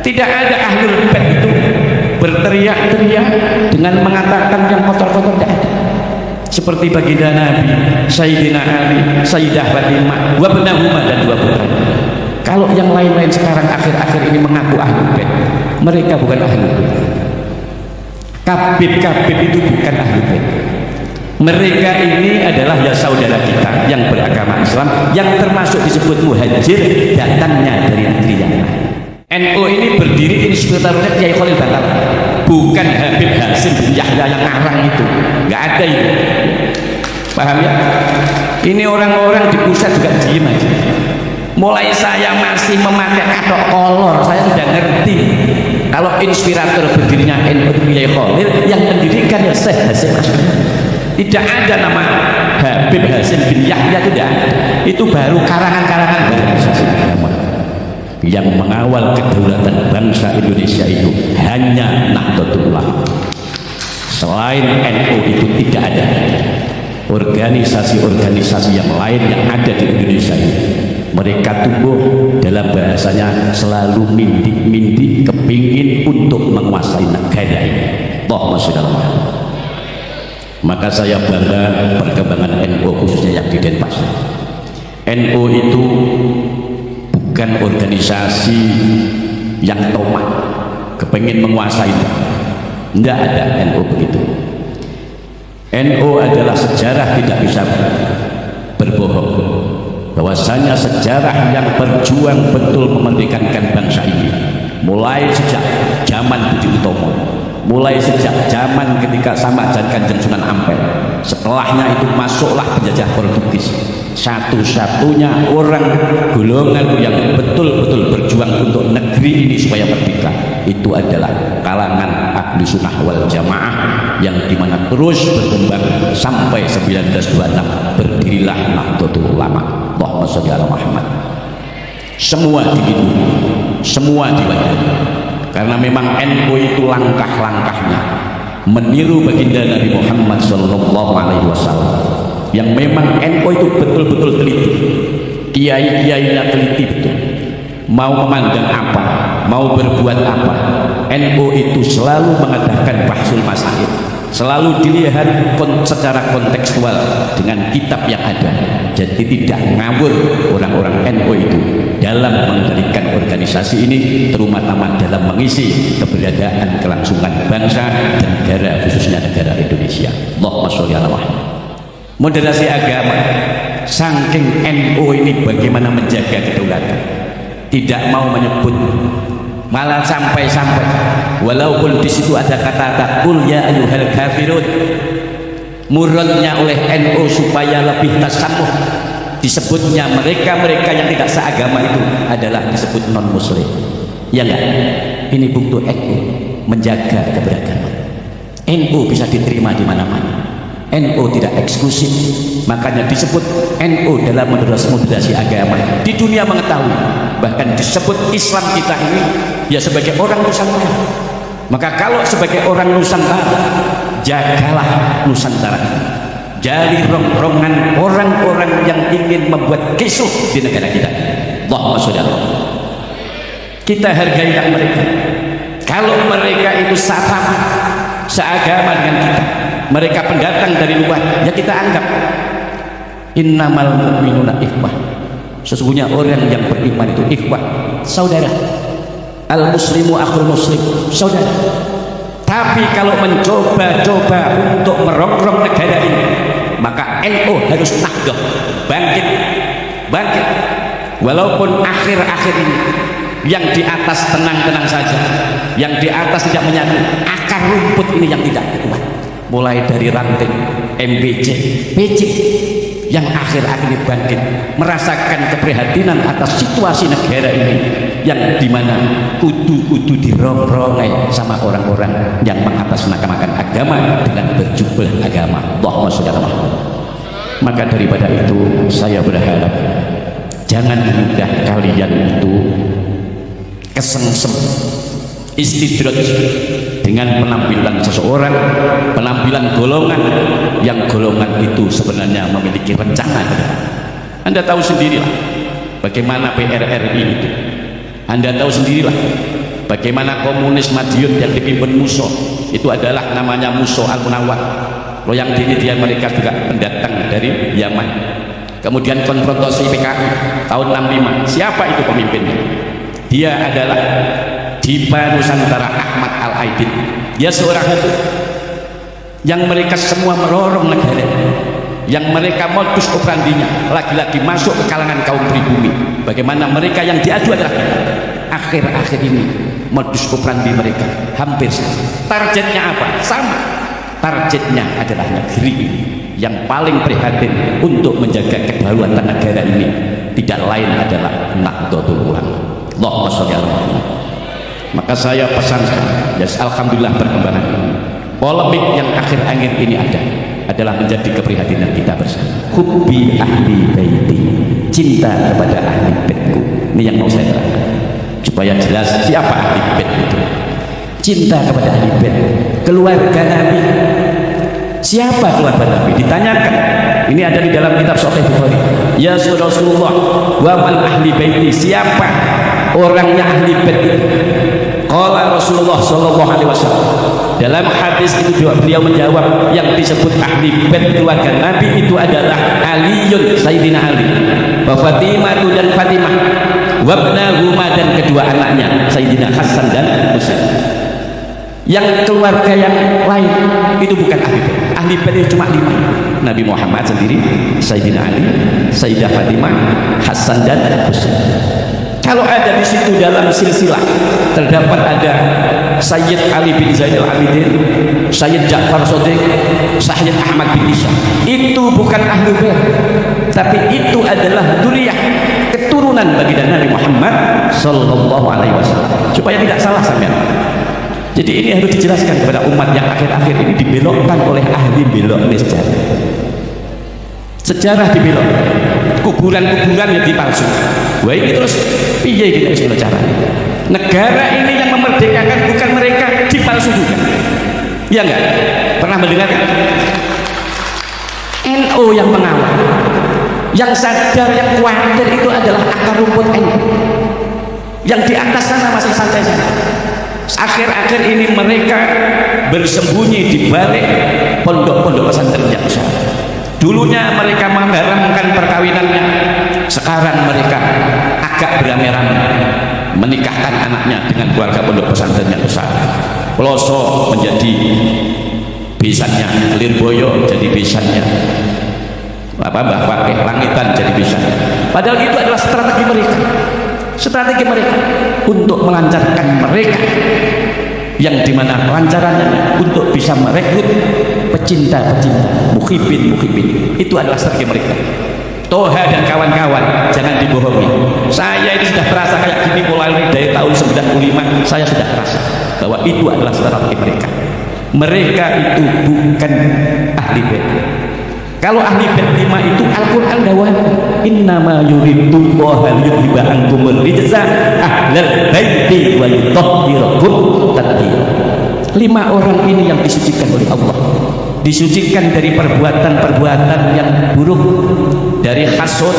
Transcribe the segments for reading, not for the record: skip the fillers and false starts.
Tidak ada ahlul bait itu berteriak-teriak dengan mengatakan yang kotor-kotor, tidak ada. Seperti baginda Nabi Sayyidina Ali, Sayyidah Fatimah, wa benahuma, dan dua putra. Kalau yang lain-lain sekarang akhir-akhir ini mengaku ahlul bait, mereka bukan ahlul bait. Kabib-kabib itu bukan ahlul bait. Mereka ini adalah ya saudara kita yang beragama Islam, yang termasuk disebut muhajir, datangnya dari negeri yang lain. NU ini berdiri inspiratornya Kiai Khalil Bangkalan, bukan Habib Hasim bin Yahya yang ngarang itu, nggak ada itu. Paham ya? Ini orang-orang di pusat juga diem aja. Mulai saya masih memakai katok kolor, saya sudah ngerti kalau inspirator berdirinya NU Kiai Khalil, yang mendirikan ya Syekh Hasim Asy'ari. Tidak ada nama Habib Hasim bin Yahya, tidak ada. Itu baru karangan-karangan organisasi agama. Yang mengawal kedaulatan bangsa Indonesia itu hanya Nahdlatul Ulama. Selain NU itu tidak ada organisasi-organisasi yang lain yang ada di Indonesia ini. Mereka tumbuh dalam bahasanya selalu mindi-mindi kepingin untuk menguasai negara ini. Allahumma sholli ala Muhammad. Maka saya bangga perkembangan NU khususnya yang di Denpasar. NU itu bukan organisasi yang tomat kepingin menguasai. Tidak ada NU begitu. NU adalah sejarah, tidak bisa berbohong bahwasanya sejarah yang berjuang betul mementingkan bangsa ini mulai sejak zaman Budi Utomo, mulai sejak zaman ketika Samak dan Kanjeng Sunan Ampel. Setelahnya itu masuklah penjajah Portugis. Satu-satunya orang golongan yang betul-betul berjuang untuk negeri ini supaya merdeka itu adalah kalangan ahli sunnah wal jamaah, yang dimana terus berkembang sampai 1926 berdirilah Nahdlatul Ulama. Allahumma sholli ala Muhammad. Semua dilindungi, semua diwadahi, karena memang NU itu langkah-langkahnya meniru baginda Nabi Muhammad SAW, yang memang NU itu betul-betul teliti, kiai-kiainya teliti betul, mau memandang apa, mau berbuat apa, NU itu selalu mengadakan bahsul masail, selalu dilihat secara kontekstual dengan kitab yang ada. Jadi tidak ngawur orang-orang NU itu dalam mengendalikan organisasi ini, terutama dalam mengisi keberadaan kelangsungan bangsa dan negara, khususnya negara Indonesia. Allahumma sholli ala Muhammad. Moderasi agama, saking NU ini bagaimana menjaga kedaulatan, tidak mau menyebut, malah sampai-sampai walaupun di situ ada kata-kata qul ya ayyuhal kafirun, muradnya oleh NU supaya lebih tasamuh, disebutnya mereka-mereka yang tidak seagama itu adalah disebut non muslim. Ya enggak? Ini bukti NU menjaga keberagaman. NU bisa diterima di mana-mana. NU tidak eksklusif, makanya disebut NU dalam moderasi agama di dunia mengetahui. Bahkan disebut Islam kita ini ya sebagai orang Nusantara. Maka kalau sebagai orang Nusantara, jagalah Nusantara ini dari rongrongan orang-orang yang ingin membuat kisuh di negara kita. Allahumma sholli ala Muhammad. Kita hargailah mereka. Kalau mereka itu sama, seagama dengan kita, mereka pendatang dari luar, ya kita anggap innamal mu'minuna ikhwah. Sesungguhnya orang yang beriman itu ikhwah, saudara. Al muslimu akhul muslim, saudara. Tapi kalau mencoba-coba untuk merongrong negara ini, maka NU harus nahdoh, bangkit. Walaupun akhir-akhir ini yang di atas tenang-tenang saja, yang di atas tidak menyatu, akar rumput ini yang tidak kuat, mulai dari ranting MBC, PC, yang akhir-akhir ini bangkit, merasakan keprihatinan atas situasi negara ini, yang dimana kudu dirongrong sama orang-orang yang mengatasnamakan agama dengan berjubel agama. Allahumma sholli ala Muhammad. Maka daripada itu saya berharap jangan mudah kalian itu kesengsem istidraj dengan penampilan seseorang, penampilan golongan yang golongan itu sebenarnya memiliki rencana. Anda tahu sendirilah bagaimana PRRI itu. Anda tahu sendirilah Bagaimana komunis Madiun yang dipimpin Musso, itu adalah namanya Musso Al-Munawwar. Loh, yang ini dia mereka juga pendatang dari Yaman. Kemudian konfrontasi PKI tahun 65. Siapa itu pemimpinnya? Dia adalah Dipa Nusantara Ahmad Al-Aidin. Dia seorang itu yang mereka semua merorong negara, yang mereka modus operandinya lagi-lagi masuk ke kalangan kaum pribumi. Bagaimana mereka yang diadu adalah akhir-akhir ini modus operandi mereka hampir sama. Targetnya apa? Sama. Targetnya adalah negeri ini yang paling prihatin untuk menjaga kedaulatan negara ini tidak lain adalah Nahdlatul Ulama. Allahumma sholli ala Muhammad. Maka saya pesan, ya alhamdulillah perkembangan polemik yang akhir-akhir ini adalah menjadi keprihatinan kita bersama. Hubbi ahli baiti, cinta kepada ahli baitku. Ini yang mau saya terangkan supaya jelas siapa ahli bait itu. Cinta kepada ahli bait, keluarga Nabi. Siapa keluarga Nabi? Ditanyakan. Ini ada di dalam kitab Sahih Bukhari. Ya Rasulullah, wa man ahli baiti, siapa orangnya ahli bait itu? Qala Rasulullah sallallahu alaihi wasallam. Dalam hadis itu beliau menjawab, yang disebut ahli bait keluarga Nabi itu adalah Aliun, Sayyidina Ali, wa Fatimah dan Fatimah, wa ibnahuma dan kedua anaknya Sayyidina Hasan dan Husain. Yang keluarga yang lain itu bukan ahli bait. Ahli bait itu cuma 5. Nabi Muhammad sendiri, Sayyidina Ali, Sayyidah Fatimah, Hasan dan Husain. Kalau ada di situ dalam silsilah terdapat ada Sayyid Ali bin Zainal Abidin, Sayyid Ja'far Shadiq, Sayyid Ahmad bin Isa, itu bukan ahli bait, tapi itu adalah dzurriyyah, keturunan baginda Nabi Muhammad sallallahu alaihi wasallam. Supaya tidak salah sampean. Jadi ini harus dijelaskan kepada umat yang akhir-akhir ini dibelokkan oleh ahli belok sejarah. Sejarah dibelok, kuburan-kuburan yang dipalsukan. Wah, ini terus piye gitu cara. Negara ini yang memerdekakan bukan mereka, dipalsukan. Iya enggak? Pernah mendengar? NU yang mengawal, yang sadar, yang khawatir itu adalah akar rumput NU. Yang di atas sana masih santai saja. Akhir-akhir ini mereka bersembunyi di balik pondok-pondok pesantren yang besar. Dulunya mereka mengharamkan perkawinannya, sekarang mereka agak beramai-ramai menikahkan anaknya dengan keluarga pondok pesantren yang besar. Peloso menjadi besannya, Lirboyo jadi besannya, Mbah Fakih Langitan jadi besannya. Padahal itu adalah strategi mereka untuk melancarkan mereka, yang dimana pelancarannya untuk bisa merekrut pecinta-pecinta, muhibin. Itu adalah strategi mereka. Toha dan kawan-kawan, jangan dibohongi. Saya ini sudah terasa kayak gini mulai dari tahun 95. Saya sudah terasa bahwa itu adalah strategi mereka. Mereka itu bukan ahli bait. Kalau ahli bait 5 itu Al-Quran dawuh, innama yuridullahu liyudhiba ankumul rijsa ahlal baiti wa yutahhirakum tathira. 5 orang ini yang disucikan oleh Allah, disucikan dari perbuatan-perbuatan yang buruk, dari hasud,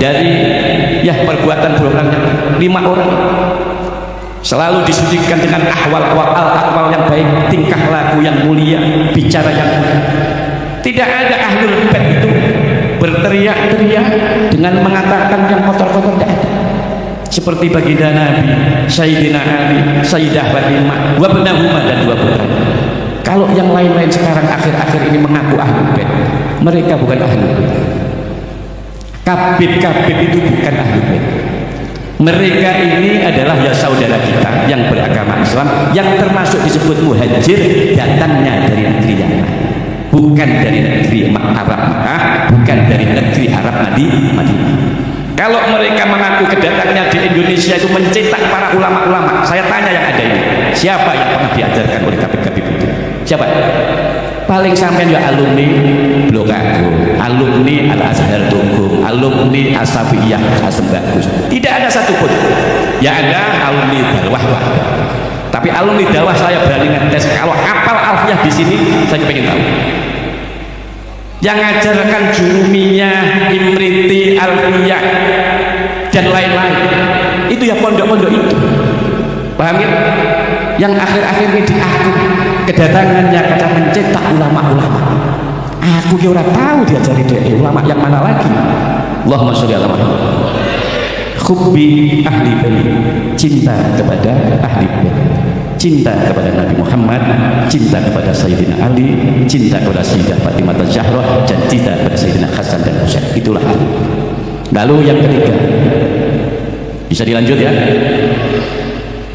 dari perbuatan buruk. 5 orang selalu disucikan dengan akwal yang baik, tingkah laku yang mulia, bicara yang mulia. Tidak ada ahlul bait itu berteriak-teriak dengan mengatakan yang kotor-kotor, tidak ada. Seperti baginda Nabi, Sayyidina Ali, Sayyidah Fatimah, wa ibnahuma dan 2 putra. Kalau yang lain-lain sekarang akhir-akhir ini mengaku ahlul bait, mereka bukan ahlul bait. Kabib itu bukan ahlul bait. Mereka ini adalah saudara kita yang beragama Islam, yang termasuk disebut muhajir, datangnya dari negeri yang lain, bukan dari negeri Arab Mekah, bukan dari negeri Arab Madinah. Kalau mereka mengaku kedatangannya di Indonesia itu mencetak para ulama-ulama, saya tanya yang ada ini, siapa yang pernah diajarkan oleh kabib-kabib itu? Siapa? Paling sampai juga alumni Blok Agung, alumni Al-Azhar Tugu, alumni Asafiyah Asem Bagus. Tidak ada satupun. Ya ada alumni Darwah. Tapi alumni Darwah saya berani ngetes, kalau apal alfiyah di sini saya pengen tahu. Yang ngajarkan Jurumiyah, Imriti, Alfiyah dan lain-lain itu ya pondok-pondok itu. Paham ya? Yang akhir-akhir ini di aku kedatangannya kata mencetak ulama-ulama. Aku kira tahu diajari dia ulama yang mana lagi. Allahumma sholli ala Muhammad. Hubbi ahli bait, cinta kepada ahli bait, cinta kepada Nabi Muhammad, cinta kepada Sayyidina Ali, cinta kepada Sayyidah Fatimah Az-Zahra, dan cinta kepada Sayyidina Hasan dan Husain. Itulah. Lalu yang ketiga, bisa dilanjut ya.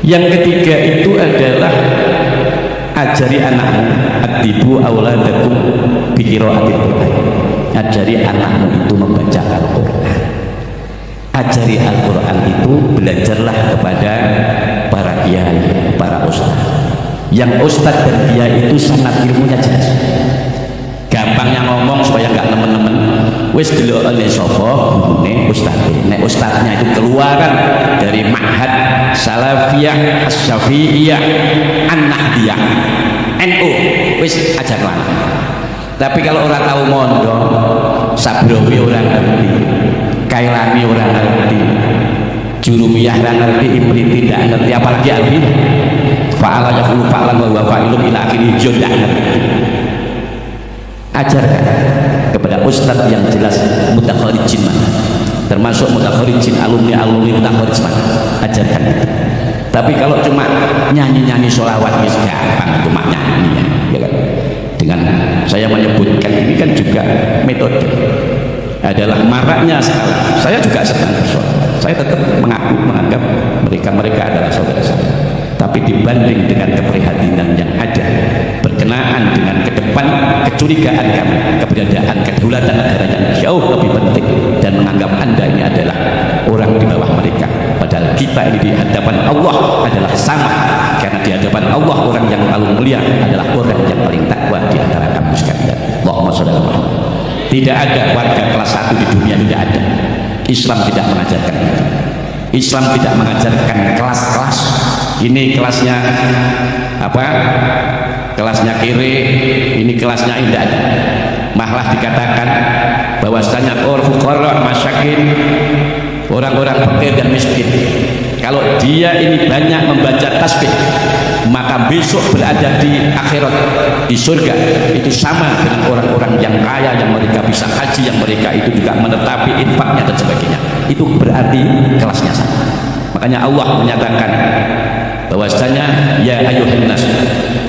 Yang ketiga itu adalah ajari anakmu, adibu auladakum bi qiraatil Qur'an. Ajari anakmu itu membaca Al-Qur'an. Ajari Al-Quran itu, belajarlah kepada para kiai, para ustaz. Yang ustaz dan kiai itu sangat ilmunya jelas. Gampangnya ngomong supaya nggak nemen-nemen. Wis delok sapa gurune ustaz. Nek ustaznya itu keluaran dari Ma'had Salafiyah Asy-Syafi'iyah An-Nahdiyah NU, wis ajarlah. Tapi kalau orang tahu mondok, Sabrowi orang ngerti, Kailani orang ngerti, Jurumiyah orang ngerti, Ibriti tidak ngerti, apalagi Albi fa'ala yaqulu fa'lan wa huwa fa'ilun ila akhirih, tidak ngerti. Ajarkan kepada ustaz yang jelas mutakharijin mana, termasuk mutakharijin alumni mutakharij mana, ajarkan itu. Tapi kalau cuma nyanyi-nyanyi sholawat itu gampang, cuma nyanyi ya kan. Dengan saya menyebutkan ini kan juga metode adalah maraknya sekali. Saya juga sedang bersaudara. Saya tetap menganggap mereka adalah saudara saya. Tapi dibanding dengan keprihatinan yang ada berkenaan dengan ke depan kecurigaan kami, keberadaan kedaulatan negara yang jauh lebih penting, dan menganggap Anda ini adalah orang di bawah mereka, padahal kita ini di hadapan Allah adalah sama, karena di hadapan Allah orang yang paling mulia adalah orang yang paling takwa di antara kamu sekalian. Allahumma sholli ala Muhammad. Tidak ada warga kelas 1 di dunia, tidak ada. Islam tidak mengajarkan itu. Islam tidak mengajarkan kelas-kelas. Ini kelasnya apa? Kelasnya kiri, ini kelasnya tidak ada. Malah dikatakan bahwasanya fuqara masyakin, orang-orang fakir dan miskin, kalau dia ini banyak membaca tasbih, maka besok berada di akhirat, di surga, itu sama dengan orang-orang yang kaya, yang mereka bisa haji, yang mereka itu juga menetapi infaknya dan sebagainya. Itu berarti kelasnya sama. Makanya Allah menyatakan bahwasanya ya ayyuhan nas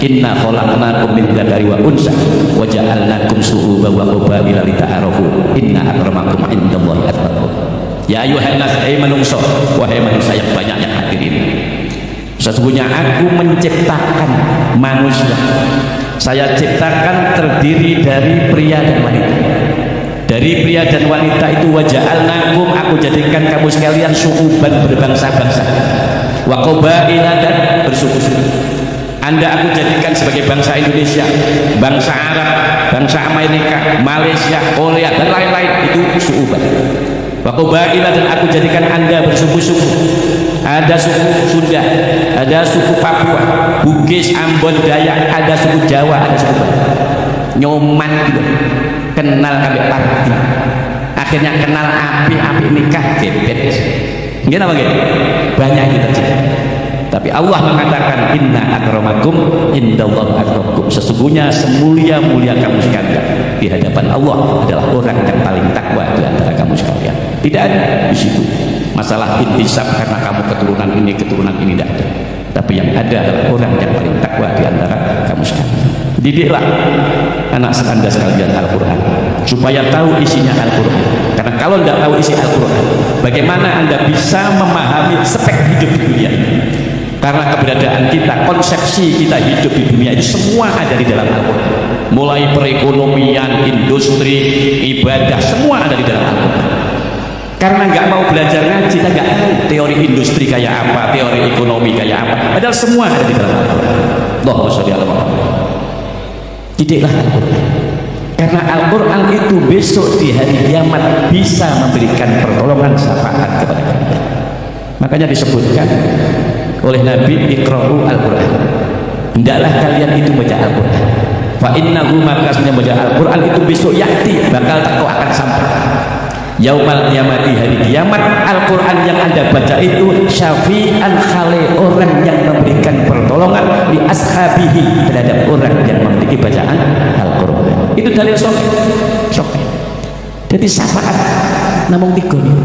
inna khalaqnakum min dzakari wa unsa wa ja'alnakum syu'uban wa qabaila lita'arafu inna akramakum indallahi atqakum. Ya ayyuhan nas, manungsa, wahai manusia yang banyak yang hadir ini, sesungguhnya aku menciptakan manusia. Saya ciptakan terdiri dari pria dan wanita. Dari pria dan wanita itu waja'alnakum, aku jadikan kamu sekalian syu'uban, berbangsa-bangsa, wa qabaila, dan bersuku-suku. Anda aku jadikan sebagai bangsa Indonesia, bangsa Arab, bangsa Amerika, Malaysia, Korea, dan lain-lain, itu syu'uban. Wa qabaila, dan aku jadikan Anda bersuku-suku. Ada suku Sunda, ada suku Papua, Bugis, Ambon, Dayak, ada suku Jawa, ada suku Nyoman gitu. Kenal kabeh parti, akhirnya kenal api nikah gebet. Gimana begitu? Banyak itu terjadi. Tapi Allah mengatakan inna akramakum indallahi atqakum. Sesungguhnya semulia-mulia kamu sekalian di hadapan Allah adalah orang yang paling takwa di antara kamu sekalian. Tidak ada di situ masalah intisab karena kamu keturunan ini tidak ada. Tapi yang ada adalah orang yang paling takwa di antara kamu sekalian. Didiklah anak Anda sekalian Al-Quran supaya tahu isinya Al-Quran. Karena kalau tidak tahu isi Al-Quran, bagaimana Anda bisa memahami spek hidup di dunia? Karena keberadaan kita, konsepsi kita hidup di dunia itu semua ada di dalam Al-Quran. Mulai perekonomian, industri, ibadah, semua ada di dalam Al-Quran. Karena nggak mau belajar ngaji, kita nggak tahu teori industri kayak apa, teori ekonomi kayak apa. Padahal semua ada di dalam Al-Quran. Allahumma sholli ala Muhammad. Didiklah Al-Quran, karena Al-Quran itu besok di hari kiamat bisa memberikan pertolongan syafaat kepada kita. Makanya disebutkan oleh Nabi, iqra'u Al-Quran, hendaklah kalian itu baca Al-Quran. Fa innahu, makasnya baca Al-Quran itu besok yakti, bakal teko akan sampai. Yaumal qiyamati, hari kiamat, Al-Quran yang Anda baca itu syafi'an khali, orang yang memberikan pertolongan li ashabihi, terhadap orang yang memiliki bacaan Al-Quran. Itu dalil sahih. Jadi syafaat namun tiga nih.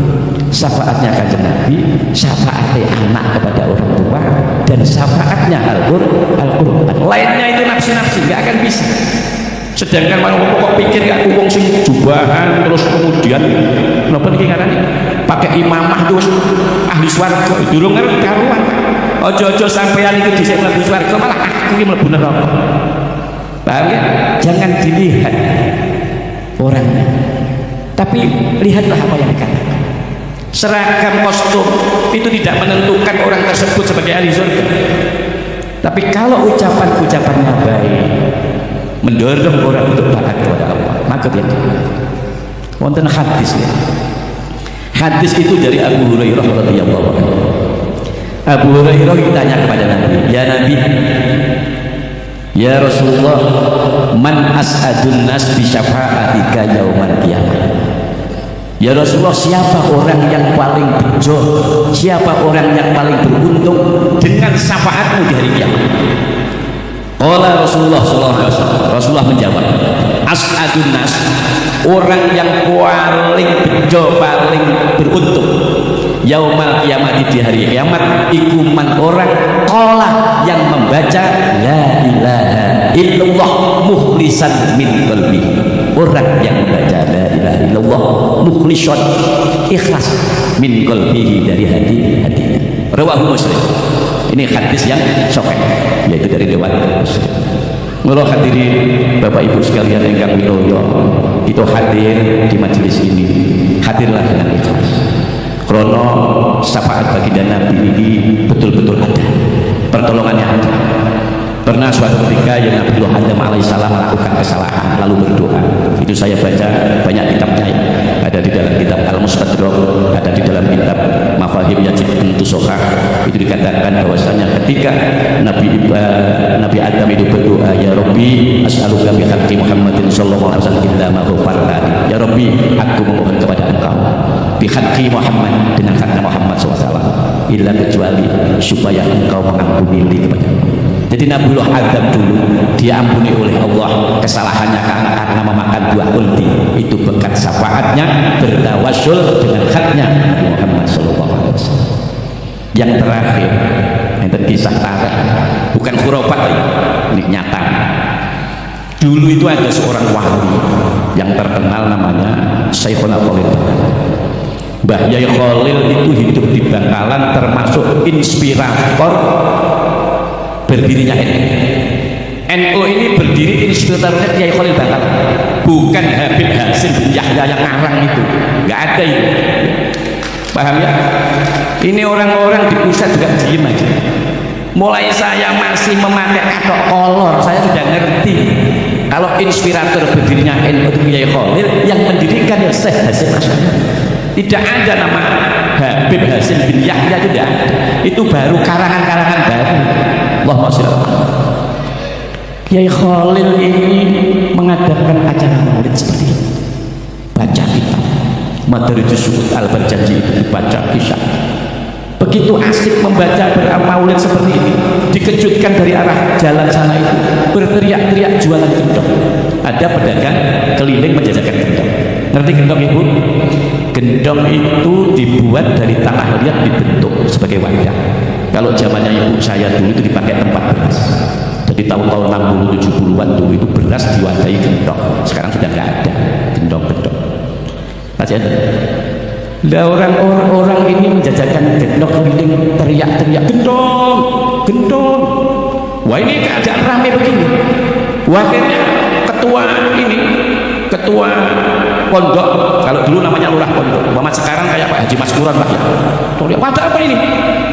Syafaatnya kanjeng Nabi, syafaatnya anak kepada orang tua, dan syafaatnya Al-Quran. Lainnya itu nafsi-nafsi, nggak akan bisa. Sedangkan kalau kok pikir gak wong sing jubahan terus kemudian napa niki ngarani pakai imamah terus ahli swarga durung ngerti karuan. Aja-aja sampeyan iki dhisik mlebu swarga malah aku iki mlebu neraka. Paham ya? Jangan dilihat orangnya, tapi lihatlah apa yang dikatakan. Seragam kostum itu tidak menentukan orang tersebut sebagai ahli surga. Tapi kalau ucapan-ucapannya baik, mendorong orang untuk taat kepada Allah, maka dia wonten hadis ya. Hadis itu dari Abu Hurairah radhiyallahu anhu. Abu Hurairah ditanya kepada Nabi, "Ya Nabi, ya Rasulullah, man as'adun nas bi syafa'atika yaumal qiyamah?" Ya Rasulullah, siapa orang yang paling bejo, siapa orang yang paling beruntung dengan syafaatmu di hari kiamat? Qala Rasulullah sallallahu alaihi wasallam, Rasulullah menjawab, as'adun nas, orang yang paling bejo, paling beruntung yaumal kiamat, di hari kiamat, iku man orang qala, yang membaca la ilaha illallah mukhlisan min qalbi, orang yang membaca la ilaha illallah mukhlisan, ikhlas, min qalbihi, dari hatinya. Rawahu Muslim. Ini hadis yang sahih, yaitu dari riwayat Muslim. Mula hadirin Bapak Ibu sekalian ingkang wilaya, itu hadir di majelis ini, hadirlah dengan ikhlas. Krono syafaat baginda Nabi ini betul-betul ada, pertolongannya ada. Pernah suatu ketika yang Nabi Adam alaihissalam melakukan kesalahan lalu berdoa, itu saya baca banyak kitabnya, ada di dalam kitab Al-Mustadrak, ada di dalam kitab Mafahim Yajib Entusohah. Itu dikatakan bahwasanya ketika Nabi Adam itu berdoa, ya Rabbi as'aluka bi haqqi Muhammadin sallallahu alaihi wasallam illa ma ghafartani, ya Rabbi aku memohon kepada engkau bi haqqi Muhammad, dengan haknya Muhammad SAW, illa, kecuali supaya engkau mengampuni kepada aku. Jadi Nabi Adam dulu diampuni oleh Allah kesalahannya karena memakan buah kulti, itu berkat syafaatnya, bertawassul dengan haknya Nabi Muhammad SAW. Yang terakhir, yang kisah tarikh, bukan khurafat ya, ini nyata. Dulu itu ada seorang wali yang terkenal namanya Syekhuna Khalil. Mbah Yai Khalil itu hidup di Bangkalan, termasuk inspirator berdirinya NU. NU ini berdiri inspiratornya Kiai Khalil Bangkalan, bukan Habib Hasim bin Yahya yang ngarang itu, nggak ada itu. Paham ya? Ini orang-orang di pusat juga diem aja. Mulai saya masih memakai katok kolor, saya sudah ngerti kalau inspirator berdirinya NU itu Kiai Khalil, yang mendirikan ya Syekh Hasim Asy'ari. Tidak ada nama Habib Hasim bin Yahya, itu tidak ada. Itu baru karangan-karangan baru. Allahumma sholli ala Muhammad. Kiai Khalil ini mengadakan acara maulid seperti ini, baca kitab Madarijus Su'ud Al-Barjanji, itu dibaca kisah. Begitu asik membaca maulid seperti ini, dikejutkan dari arah jalan sana itu berteriak-teriak jualan gendong. Ada pedagang keliling menjajakan gendong. Ngerti gendong ibu? Gendong itu dibuat dari tanah liat, dibentuk sebagai wadah. Kalau zamannya ibu saya dulu itu dipakai tempat beras. Jadi tahun-tahun 60-70-an dulu itu beras diwadahi gendong. Sekarang sudah nggak ada gendong-gendong. Pasien. Nah, orang-orang ini menjajakan gendong keliling, teriak-teriak gendong, gendong. Wah, ini keadaan ramai begini. Wakilnya ketua pondok, kalau dulu namanya lurah pondok, Muhammad sekarang kayak Pak Haji Maskuran lah ya. Lihat, ada apa ini?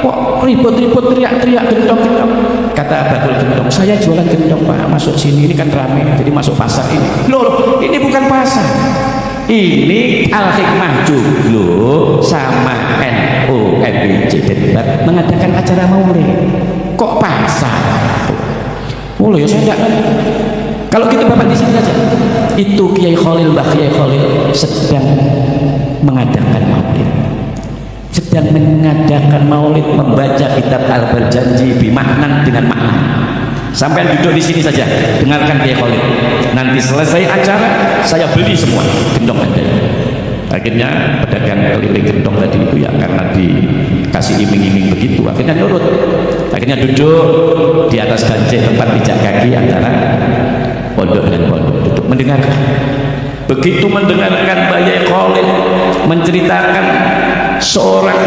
Kok ribut-ribut teriak-teriak gendong-gendong? Kata Bakul Gendong, saya jualan gendong Pak, masuk sini, ini kan ramai, jadi masuk pasar ini. Loh, ini bukan pasar. Ini Al-Hikmah Joglo sama NU MIC Denpasar mengadakan acara maulid. Kok pasar? Oh ya saya tidak. Kalau gitu Bapak di sini saja. Itu Kiai Khalil, Mbah Kiai Khalil sedang mengadakan maulid. Sedang mengadakan maulid, membaca kitab Al-Barjanji bimaknan dengan makna. Sampai duduk di sini saja, dengarkan Kiai Khalil. Nanti selesai acara, saya beli semua gendong Anda. Akhirnya pedagang keliling gendong tadi itu ya karena dikasih iming-iming begitu, akhirnya nurut. Akhirnya duduk di atas gancing tempat pijak kaki antara pondok dengan pondok, duduk mendengarkan. Begitu mendengarkan Kiai Khalil menceritakan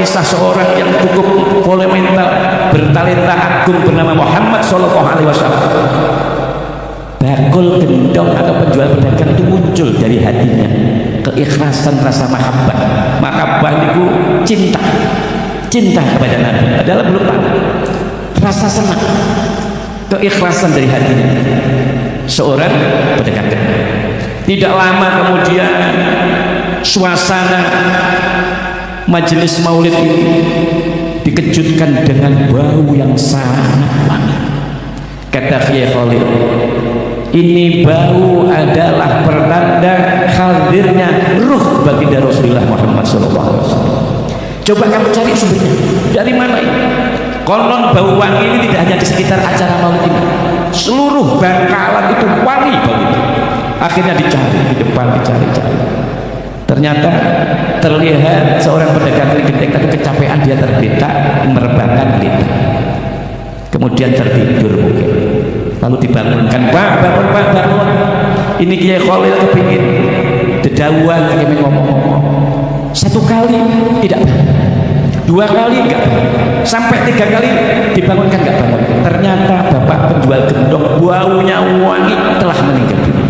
kisah seorang yang cukup monumental, bertalenta agung bernama Muhammad Sallallahu Alaihi Wasallam. Bakul gendong atau penjual pedagang itu muncul dari hatinya keikhlasan rasa mahabbah. Mahabbah itu cinta kepada Nabi adalah belum tahu, rasa senang, keikhlasan dari hatinya seorang pedagang gendong. Tidak lama kemudian suasana majelis maulid ini dikejutkan dengan bau yang sangat wangi. Kata Kiai Khalil, ini bau adalah pertanda hadirnya ruh baginda Rasulullah Muhammad SAW. Coba kamu cari sumbernya, dari mana ini? Konon bau wangi ini tidak hanya di sekitar acara maulid ini, seluruh Bangkalan itu wangi bau itu. Akhirnya dicari di depan, dicari. Ternyata terlihat seorang pedagang genteng tadi kecapean, dia tergeletak merebahkan geletak, kemudian tertidur mungkin. Lalu dibangunkan, Pak bangun. Ini Kiai Khalil kepingin dedauan, kepingin ngomong-ngomong. Satu kali tidak bangun, dua kali enggak bangun, sampai tiga kali dibangunkan enggak bangun. Ternyata bapak penjual gendong baunya wangi telah meninggal dunia.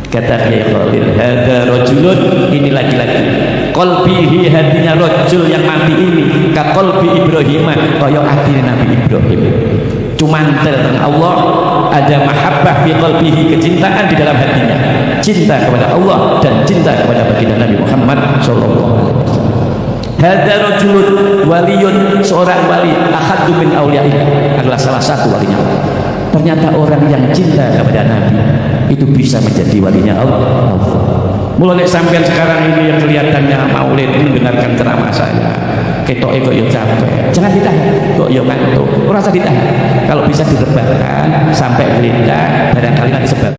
Kata Kiai Khalil, hadza rajulun, ini laki-laki, qalbihi, hatinya rajul yang mati ini ka qalbi Ibrahim, kaya hatinya Nabi Ibrahim. Cumantel dengan Allah, ada mahabbah fi qalbihi, kecintaan di dalam hatinya, cinta kepada Allah dan cinta kepada baginda Nabi Muhammad sallallahu alaihi wasallam. Hadza rajulun waliyun, seorang wali, ahaddu min auliya'i, adalah salah satu walinya. Ternyata orang yang cinta kepada Nabi itu bisa menjadi walinya Allah. Mulai sampai sekarang ini yang kelihatannya maulid mendengarkan ceramah saya, ketoknya kok ya capek, jangan ditahan, kok ya ngantuk, rasa ditahan. Kalau bisa direbahkan sampai geledak, barangkali nanti sebab